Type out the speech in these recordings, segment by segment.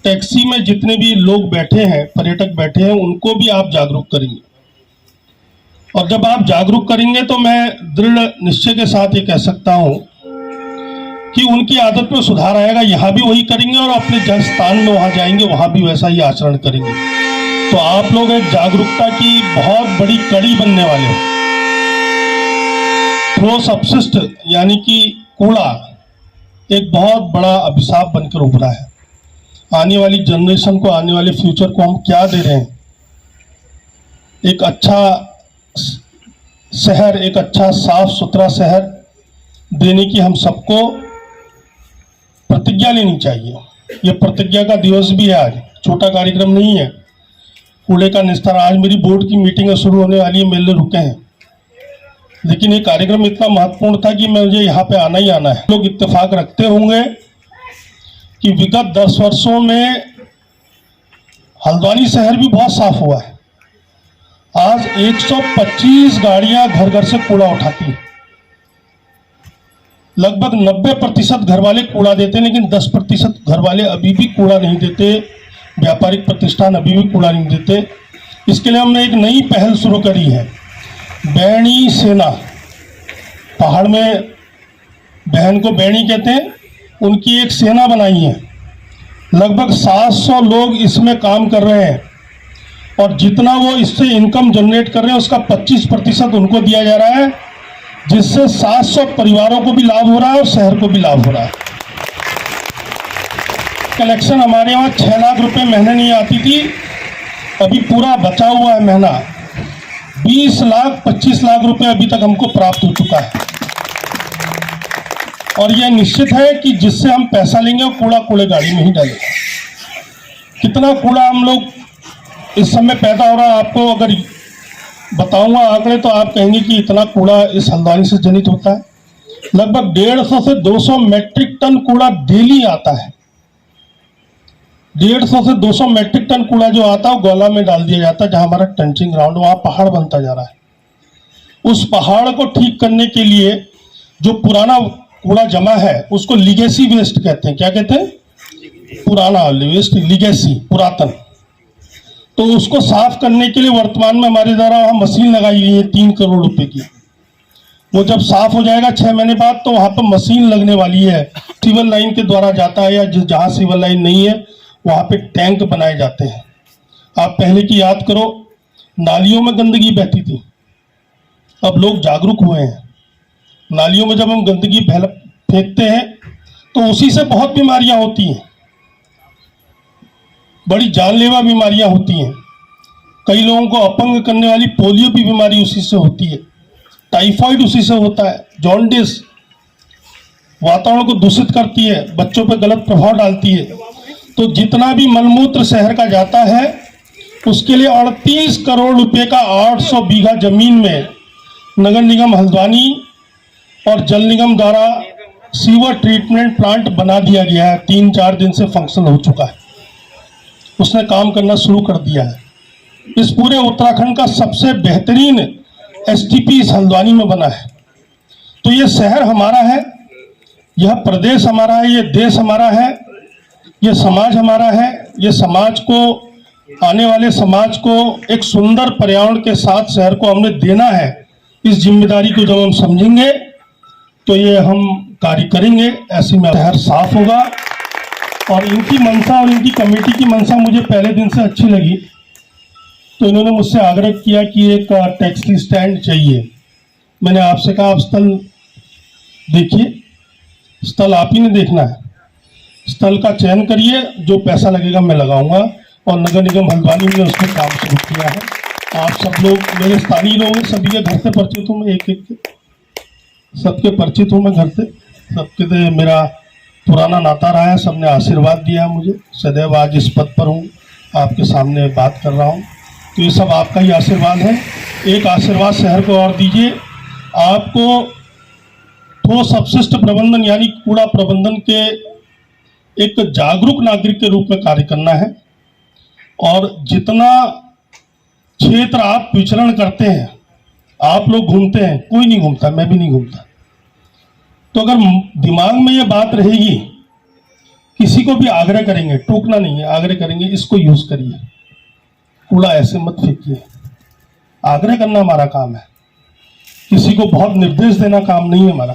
Taxi में जितने भी लोग बैठे हैं, पर्यटक बैठे हैं, उनको भी आप जागरूक करेंगे। और जब आप जागरूक करेंगे तो मैं दृढ़ निश्चय के साथ ये कह सकता हूं कि उनकी आदत में सुधार आएगा। यहाँ भी वही करेंगे और अपने जन स्थान में वहां जाएंगे, वहां भी वैसा ही आचरण करेंगे। तो आप लोग एक जागरूकता की बहुत बड़ी कड़ी बनने वाले हो। ठोस अपशिष्ट यानी कि कूड़ा एक बहुत बड़ा अभिशाप बनकर उभरा है। आने वाली जनरेशन को, आने वाले फ्यूचर को हम क्या दे रहे हैं? एक अच्छा शहर, एक अच्छा साफ सुथरा शहर देने की हम सबको प्रतिज्ञा लेनी चाहिए। ये प्रतिज्ञा का दिवस भी है आज, छोटा कार्यक्रम नहीं है। कूड़े का निस्तारण, आज मेरी बोर्ड की मीटिंग शुरू होने वाली है, मेले रुके हैं, लेकिन ये कार्यक्रम इतना महत्वपूर्ण था कि मुझे यहाँ पे आना ही आना है। लोग इत्तेफाक रखते होंगे कि विगत 10 वर्षों में हल्द्वानी शहर भी बहुत साफ हुआ है। आज 125 गाड़ियां घर घर से कूड़ा उठाती हैं। लगभग 90% घर वाले कूड़ा देते हैं, लेकिन 10% घर वाले अभी भी कूड़ा नहीं देते। व्यापारिक प्रतिष्ठान अभी भी कूड़ा नहीं देते। इसके लिए हमने एक नई पहल शुरू करी है, बैणी सेना। पहाड़ में बहन को बैणी कहते हैं, उनकी एक सेना बनाई है। लगभग 700 लोग इसमें काम कर रहे हैं और जितना वो इससे इनकम जनरेट कर रहे हैं उसका 25% उनको दिया जा रहा है, जिससे 700 परिवारों को भी लाभ हो रहा है और शहर को भी लाभ हो रहा है। कलेक्शन हमारे यहाँ 6 लाख रुपए महीने नहीं आती थी, अभी पूरा बचा हुआ है महीना। 20 लाख 25 लाख रुपए अभी तक हमको प्राप्त हो चुका है। और यह निश्चित है कि जिससे हम पैसा लेंगे वो कूड़ा कूड़े गाड़ी में ही डालेंगे। कितना कूड़ा हम लोग इस समय पैदा हो रहा है, आपको अगर बताऊंगा आंकड़े तो आप कहेंगे कि इतना कूड़ा इस हल्द्वानी से जनित होता है। लगभग 150 से 200 मैट्रिक टन कूड़ा डेली आता है। 150 से 200 मैट्रिक टन कूड़ा जो आता है वो गोला में डाल दिया जाता है, जहां हमारा टंचिंग ग्राउंड, वहां पहाड़ बनता जा रहा है। उस पहाड़ को ठीक करने के लिए जो पुराना कूड़ा जमा है उसको लीगेसी वेस्ट कहते हैं। क्या कहते हैं? पुराना वेस्ट, लीगेसी, पुरातन। तो उसको साफ करने के लिए वर्तमान में हमारे द्वारा वहां मशीन लगाई गई है 3 करोड़ रुपए की। वो जब साफ हो जाएगा 6 महीने बाद, तो वहां पर मशीन लगने वाली है, सिविल लाइन के द्वारा जाता है, या जहां सिविल लाइन नहीं है वहां पे टैंक बनाए जाते हैं। आप पहले की याद करो, नालियों में गंदगी बहती थी, अब लोग जागरूक हुए हैं। नालियों में जब हम गंदगी फेंकते हैं तो उसी से बहुत बीमारियां होती हैं, बड़ी जानलेवा बीमारियां होती हैं। कई लोगों को अपंग करने वाली पोलियो की बीमारी उसी से होती है, टाइफाइड उसी से होता है, जॉन्डिस। वातावरण को दूषित करती है, बच्चों पर गलत प्रभाव डालती है। तो जितना भी मलमूत्र शहर का जाता है उसके लिए 38 करोड़ रुपए का 800 बीघा जमीन में नगर निगम हल्द्वानी और जल निगम द्वारा सीवर ट्रीटमेंट प्लांट बना दिया गया है। 3-4 दिन से फंक्शन हो चुका है, उसने काम करना शुरू कर दिया है। इस पूरे उत्तराखंड का सबसे बेहतरीन एसटीपी इस हल्द्वानी में बना है। तो ये शहर हमारा है, यह प्रदेश हमारा है, ये देश हमारा है, ये समाज हमारा है। ये समाज को, आने वाले समाज को एक सुंदर पर्यावरण के साथ शहर को हमने देना है। इस जिम्मेदारी को जब हम समझेंगे तो ये हम कार्य करेंगे। ऐसे में शहर साफ होगा। और इनकी मंशा और इनकी कमेटी की मंशा मुझे पहले दिन से अच्छी लगी, तो इन्होंने मुझसे आग्रह किया कि एक टैक्सी स्टैंड चाहिए। मैंने आपसे कहा आप स्थल देखिए, स्थल आप ही ने देखना है, स्थल का चयन करिए, जो पैसा लगेगा मैं लगाऊंगा। और नगर निगम हल्द्वानी ने उसमें काम शुरू किया है। आप सब लोग मेरे स्थानीय लोग हैं, सभी के घर से परिचित हूँ मैं, एक सबके परिचित हूँ मैं घर से, सबके से मेरा पुराना नाता रहा है। सबने आशीर्वाद दिया है मुझे, सदैव आज इस पद पर हूँ, आपके सामने बात कर रहा हूँ, तो ये सब आपका ही आशीर्वाद है। एक आशीर्वाद शहर को और दीजिए। आपको ठोस अपशिष्ट प्रबंधन यानी कूड़ा प्रबंधन के एक जागरूक नागरिक के रूप में कार्य करना है। और जितना क्षेत्र आप विचरण करते हैं, आप लोग घूमते हैं, कोई नहीं घूमता, मैं भी नहीं घूमता, तो अगर दिमाग में ये बात रहेगी किसी को भी आग्रह करेंगे, टोकना नहीं है, आग्रह करेंगे इसको यूज करिए, कूड़ा ऐसे मत फेंकिए। आग्रह करना हमारा काम है, किसी को बहुत निर्देश देना काम नहीं है हमारा।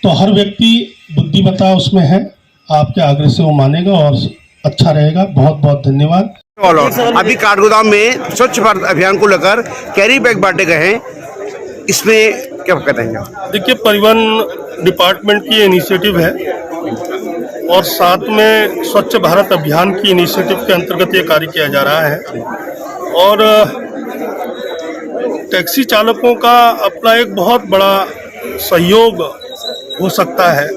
तो हर व्यक्ति बुद्धिमत्ता उसमें है, आपके आग्रह से वो मानेगा और अच्छा रहेगा। बहुत बहुत धन्यवाद। अभी काठगोदाम में स्वच्छ भारत अभियान को लेकर कैरी बैग बांटे गए हैं, इसमें क्या कहेंगे? देखिए, परिवहन डिपार्टमेंट की इनिशिएटिव है और साथ में स्वच्छ भारत अभियान की इनिशिएटिव के अंतर्गत ये कार्य किया जा रहा है। और टैक्सी चालकों का अपना एक बहुत बड़ा सहयोग हो सकता है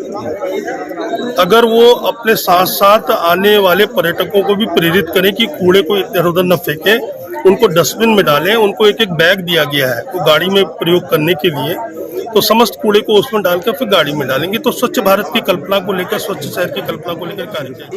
अगर वो अपने साथ साथ आने वाले पर्यटकों को भी प्रेरित करें कि कूड़े को इधर उधर न फेंकें, उनको डस्टबिन में डालें। उनको एक एक बैग दिया गया है वो गाड़ी में प्रयोग करने के लिए, तो समस्त कूड़े को उसमें डालकर फिर गाड़ी में डालेंगे। तो स्वच्छ भारत की कल्पना को लेकर, स्वच्छ शहर की कल्पना को लेकर कार्य किया।